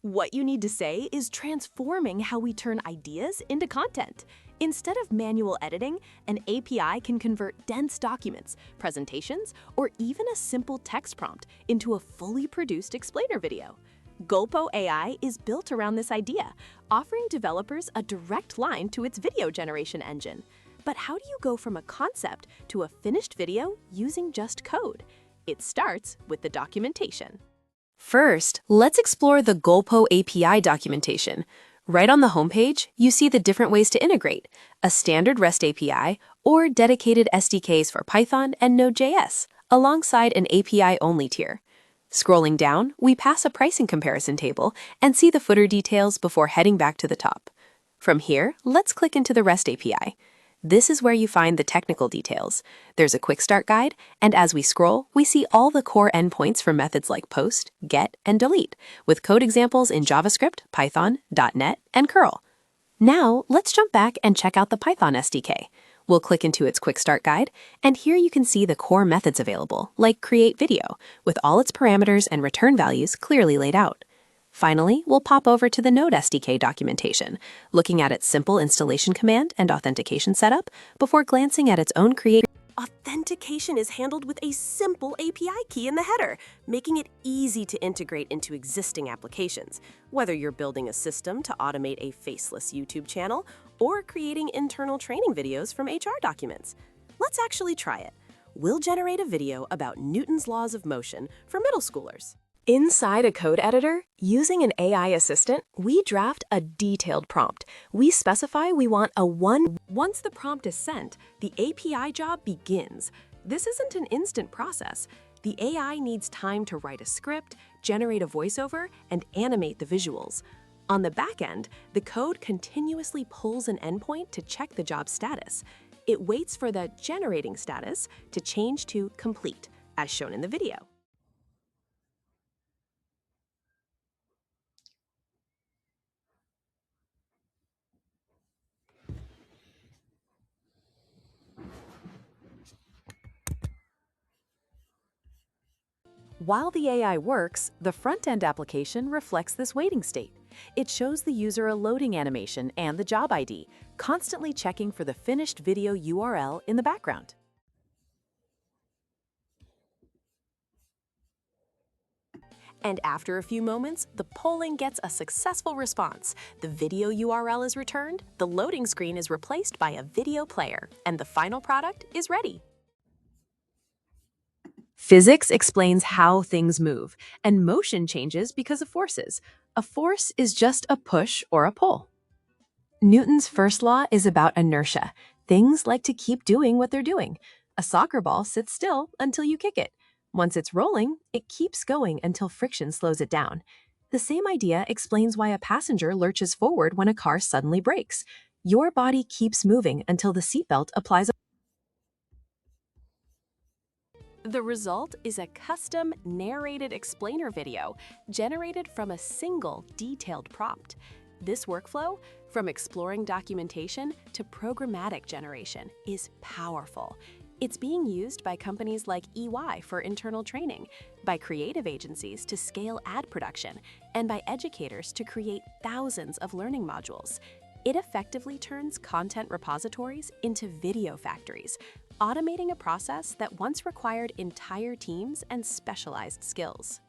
What you need to say is transforming how we turn ideas into content. Instead of manual editing, an API can convert dense documents, presentations, or even a simple text prompt into a fully produced explainer video. Golpo AI is built around this idea, offering developers a direct line to its video generation engine. But how do you go from a concept to a finished video using just code? It starts with the documentation. First, let's explore the Golpo API documentation. Right on the homepage, you see the different ways to integrate, a standard REST API or dedicated SDKs for Python and Node.js, alongside an API-only tier. Scrolling down, we pass a pricing comparison table and see the footer details before heading back to the top. From here, let's click into the REST API. This is where you find the technical details. There's a quick start guide, and as we scroll, we see all the core endpoints for methods like post, get, and delete, with code examples in JavaScript, Python, .NET, and curl. Now, let's jump back and check out the Python SDK. We'll click into its quick start guide, and here you can see the core methods available, like create video, with all its parameters and return values clearly laid out. Finally, we'll pop over to the Node SDK documentation, looking at its simple installation command and authentication setup before glancing at its own Authentication is handled with a simple API key in the header, making it easy to integrate into existing applications. Whether you're building a system to automate a faceless YouTube channel or creating internal training videos from HR documents. Let's actually try it. We'll generate a video about Newton's laws of motion for middle schoolers. Inside a code editor, using an AI assistant, we draft a detailed prompt. We specify we want a one. Once the prompt is sent, the API job begins. This isn't an instant process. The AI needs time to write a script, generate a voiceover, and animate the visuals. On the back end, the code continuously pulls an endpoint to check the job status. It waits for the generating status to change to complete, as shown in the video. While the AI works, the front-end application reflects this waiting state. It shows the user a loading animation and the job ID, constantly checking for the finished video URL in the background. And after a few moments, the polling gets a successful response. The video URL is returned, the loading screen is replaced by a video player, and the final product is ready. Physics explains how things move, and motion changes because of forces. A force is just a push or a pull. Newton's first law is about inertia. Things like to keep doing what they're doing. A soccer ball sits still until you kick it. Once it's rolling, it keeps going until friction slows it down. The same idea explains why a passenger lurches forward when a car suddenly brakes. Your body keeps moving until the seatbelt applies. The result is a custom narrated explainer video generated from a single detailed prompt. This workflow, from exploring documentation to programmatic generation, is powerful. It's being used by companies like EY for internal training, by creative agencies to scale ad production, and by educators to create thousands of learning modules. It effectively turns content repositories into video factories, automating a process that once required entire teams and specialized skills.